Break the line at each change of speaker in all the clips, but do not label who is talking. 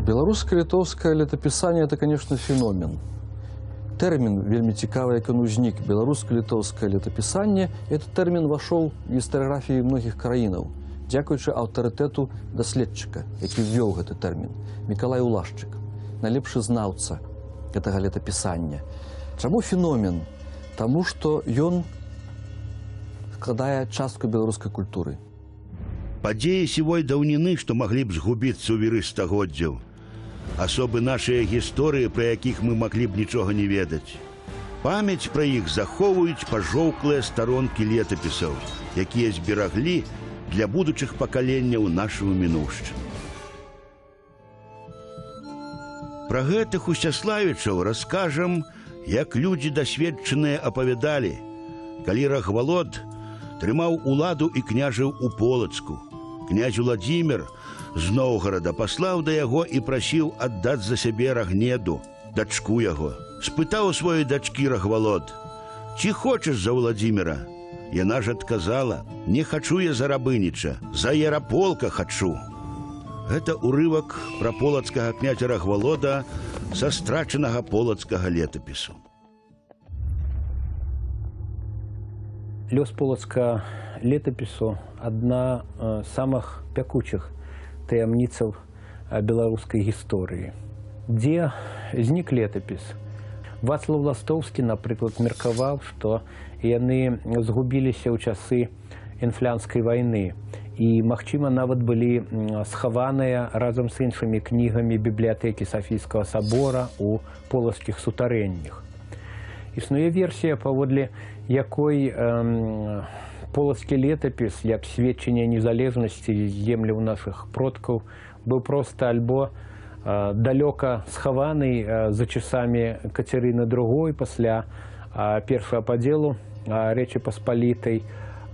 Беларуска-літоўскае летапісанне – это, конечно, феномен. Тэрмін вельмі цікавы, як ён узнік. Беларуска-літоўскае летапісанне – этот тэрмін вошел в гістарыяграфіі многіх краінаў, дзякуючы аўтарытэту даследчыка, які ввёў гэты тэрмін. Мікалай Улашчык, найлепшы знаўца гэтага летапісання. Чаму феномен? Таму што ён складае частку беларускай культуры.
Падзеі сівой даўніны, што маглі б згубіцца ў віры стагоддзяў. Асобы нашыя гісторыі, пра якіх мы маглі б нічога не ведаць. Памяць пра іх захоўваюць пажоўклыя старонкі летапісаў, якія збераглі для будучых пакаленняў нашую мінуўшчыну. Пра гэтых Усяславічаў раскажам, як людзі дасведчаныя апавядалі, калі Рагвалод трымаў уладу і княжыў у Полацку. Князь Уладзімір з Новгарада паслаў да яго і прасіў аддаць за сябе Рагнеду, дачку яго. Спытаў у сваёй дачкі Рагвалод: «Ці хочаш за Уладзіміра?» Яна ж адказала: «Не хачу я за рабыніча, за Яраполка хачу». Гэта урывак пра полацкага князя Рагвалода са страчанага полацкага летапісу.
Лёс полацкага летапісу – адна з самых пякучых таямніцаў беларускай гісторыі. Дзе знік летапіс? Вацлаў Ластоўскі, напрыклад, меркаваў, што яны згубіліся ў часы інфлянскай вайны і, магчыма, нават былі схаваныя разам з іншымі кнігамі бібліятэкі Сафійскага сабора ў полацкіх сутарэннях. Існуе версія, паводле якой полацкі летапіс, як сведчанне незалежнасці земляў нашых продкаў, быў проста альбо далёка схаваны за часамі Кацярыны II пасля першага падзелу Рэчы Паспалітай,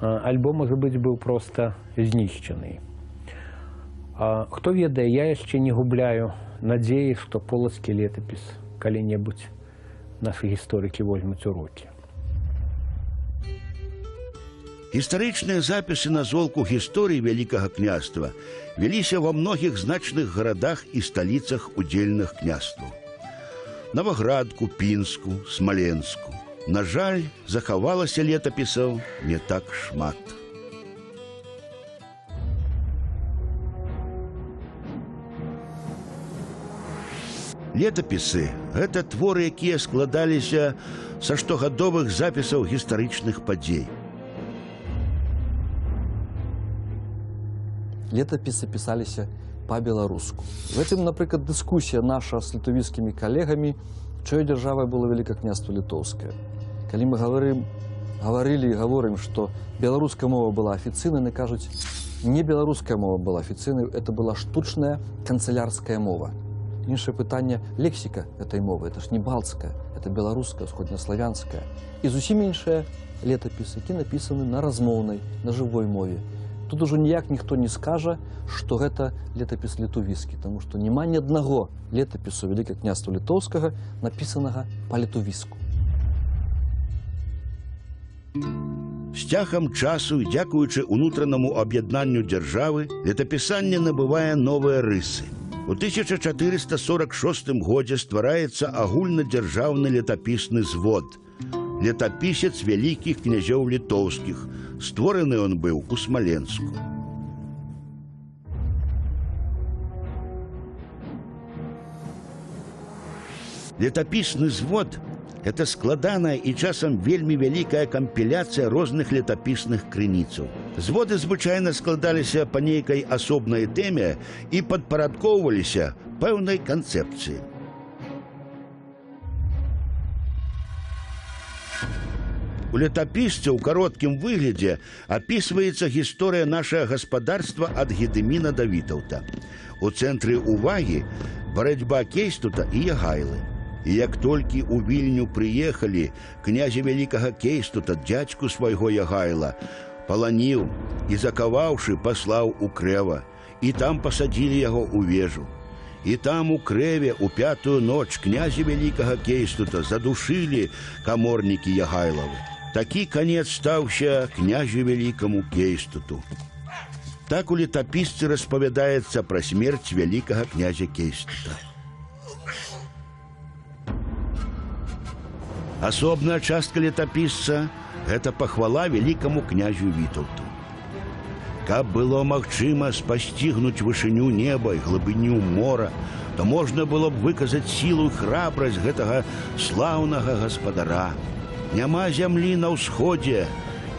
альбо, можа быць, быў проста знішчаны. Хто ведае, я яшчэ не губляю надзеі, што полацкі летапіс калі-небудзь нашы гісторыкі возьмуць у рукі.
Гістарычныя запісы на золку гісторыі Вялікага княства вяліся ва многіх значных гарадах і сталіцах удзельных княстваў. Наваградку, Пінску, Смаленску. На жаль, захавалася летапісаў не так шмат. Летапісы – гэта творы, якія складаліся са штогадовых запісаў гістарычных падзей.
Летапісы пісаліся па-беларуску. В гэтым, напрыклад, дыскусія наша з літовіцкімі калегамі, чыёй дзяржавай было Вялікае княства літоўскае. Калі мы гаварылі і гаворым, што беларуская мова была афіцыйнай, яны кажуць, не беларуская мова была афіцыйнай, это была штучная канцылярская мова. Іншае пытанне – лексіка этой мовы. Это ж не балцкая, это беларуская, усходнеславянская. І зусім іншыя летапісы, які напісаны на размоўнай, на жывой мове. Тут ужо ніяк ніхто не скажа, што гэта летапіс літувіскі, таму што няма ні аднаго летапісу Вялікага княства літоўскага, напісанага па-літувіску.
З цягам часу і дзякуючы унутранаму аб'яднанню дзяржавы, летапісанне набывае новыя рысы. У 1446 годзе ствараецца агульнадзяржаўны летапісны звод. Летапісец вялікіх князёў літоўскіх. Створаны ён быў у Смаленску. Летапісны звод – это складаная і часам вельмі вялікая кампіляцыя розных летапісных крыніцаў. Зводы звычайна складаліся па нейкай асобнай тэме і падпарадкоўваліся пэўнай канцэпцыі. У летапісца ў кароткім выглядзе апісваецца гісторыя нашага гаспадарства ад Гедыміна да Вітаўта. У цэнтры ўвагі барацьба Кейстута і Ягайлы. І як толькі ў Вільню прыехалі, князя Вялікага Кейстута, дзядзьку свайго Ягайла, паланіў і, закаваўшы, паслаў у Крэва. І там пасадзілі яго ў вежу. І там у Крэве у 5-ю ноч князя Вялікага Кейстута задушылі каморнікі Ягайлавы. Такі канец стаўся князю Вялікаму Кейстуту. Так у летапісцы распавядаецца пра смерць вялікага князя Кейстута. Асобная частка летапісца – гэта пахвала вялікаму князю Вітаўту. Каб было магчыма спасцігнуць вышыню неба і глыбіню мора, то можна было б выказаць сілу і храбрасць гэтага слаўнага гаспадара. Няма зямлі на ўсходзе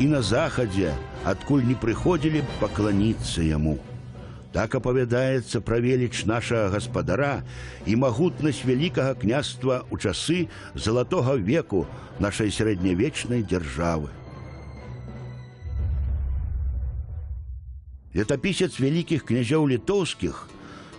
і на захадзе, адкуль не прыходзілі б пакланіцца яму. Так апавядаецца пра веліч нашага гаспадара і магутнасць вялікага княства ў часы залатога веку нашай сярэднявечнай дзяржавы. Летапісец вялікіх княжоў літоўскіх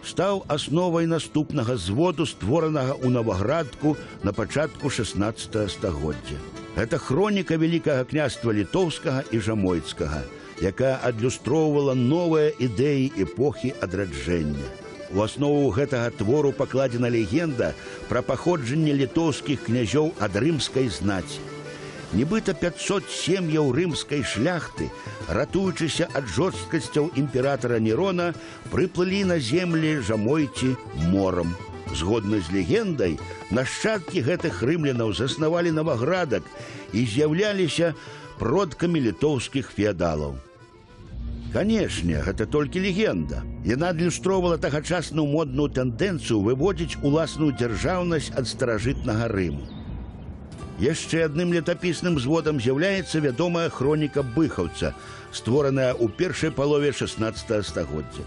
стаў асновай наступнага зводу, створанага ў Новаградку на пачатку 16 стагоддзя. Гэта хроніка вялікага княства літоўскага і жамойцкага, якая адлюстроўвала новыя ідэі эпохі адраджэння. У аснову гэтага твору пакладзена легенда пра паходжанне літоўскіх княжоў ад рымскай знаці. Нібыта 500 сем'яў рымскай шляхты, ратуючыся ад жорсткасцяў імператара Нерона, прыплылі на землі жамойці морам. Згодна з легендай, нашчадкі гэтых рымлянаў заснавалі Новаградак і з'яўляліся продкамі літоўскіх феадалаў. Канешне, гэта толькі легенда. Яна адлюстроўвала тагачасную модную тэндэнцыю выводзіць уласную дзяржаўнасць ад старажытнага Рыму. Яшчэ адным летапісным зводам з'яўляецца вядомая хроніка Быхаўца, створаная ў першай палове 16 стагоддзя.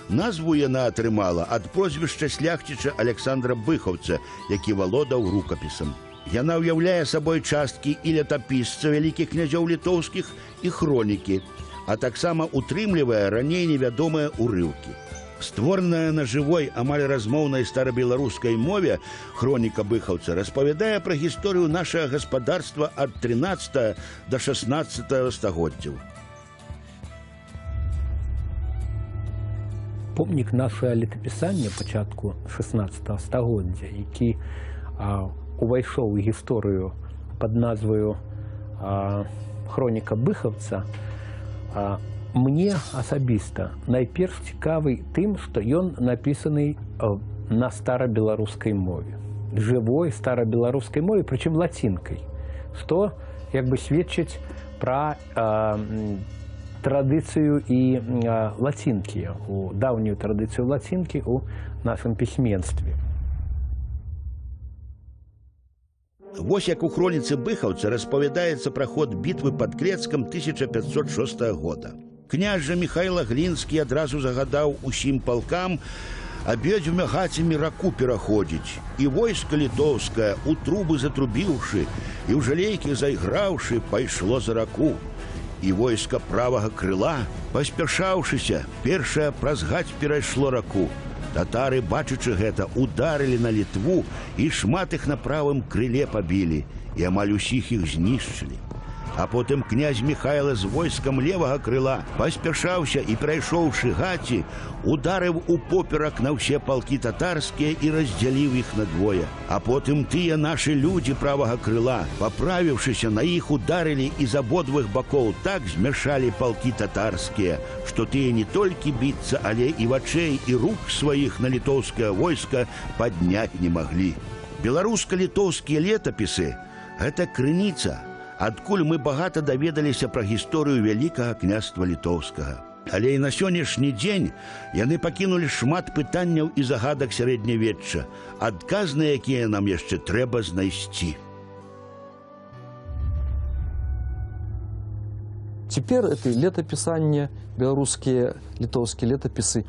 Назву яна атрымала ад прозвішча шляхціча Александра Быхаўца, які валодаў рукапісам. Яна ўяўляе сабой часткі і летапісца вялікіх княжоў літоўскіх, і хронікі, а таксама утрымлівае раней невядомыя ўрыўкі. Створаная на жывой, амаль размоўнай старабеларускай мове, хроніка Быхаўца распавядае пра гісторыю нашага гаспадарства ад 13 да 16 стагоддзяў.
Помнік нашага летапісання пачатку 16 стагоддзя, які увайшоў у гісторыю пад назваю хроніка Быхаўца, мне асабіста найперш цікавы тым, што ён напісаны на старабеларускай мове. Жывой старабеларускай мове, прычым лацінкай, што як бы сведчыць пра традыцыю і лацінкі, даўнюю традыцыю лацінкі ў нашым пісьменстве.
Вось як у хроніцы Быхаўца распавядаецца пра ход бітвы пад Клецкам 1506 года. Княжа Михайло Глінскі адразу загадаў усім палкам абедзвюма гацямі раку пераходзіць, і войска літоўскае, у трубы затрубіўшы і ў жалейкі зайграўшы, пайшло за раку. І войска правага крыла, паспяшаўшыся, першае праз гаць перайшло раку. Татары, бачачы гэта, ударылі на Літву і шмат іх на правым крыле пабілі, і амаль усіх іх знішчылі. А потым князь Михайло з войскам левага крыла паспяшаўся і, перайшоўшы гаці, ударыў упоперак на ўсе палкі татарскія і раздзяліў іх надвое. А потым тыя нашы людзі правага крыла, паправіўшыся, на іх ударылі і з абодвых бакоў так змяшалі палкі татарскія, што тыя не толькі біцца, але і вачэй, і рук сваіх на літоўскае войска падняць не маглі. Беларуска-літоўскія летапісы – гэта крыніца, адкуль мы багата даведаліся пра гісторыю вялікага княства літоўскага. Але і на сённяшні дзень яны пакінулі шмат пытанняў і загадак сярэднявечча, адказ на якія нам яшчэ трэба знайсці.
Теперь это летописание, белорусские, литовские летописы,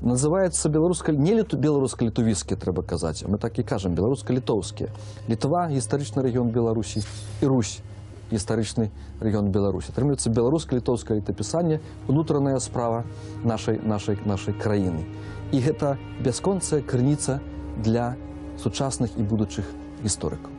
называется не белорусско-литовские, треба казать, а мы так и кажем, белорусско-литовские. Литва – историчный регион Беларуси, и Русь – историчный регион Беларуси. Требуется белорусско-литовское летописание, внутренняя справа нашей краины. И это бесконцая крыніца для сучасных и будущих историков.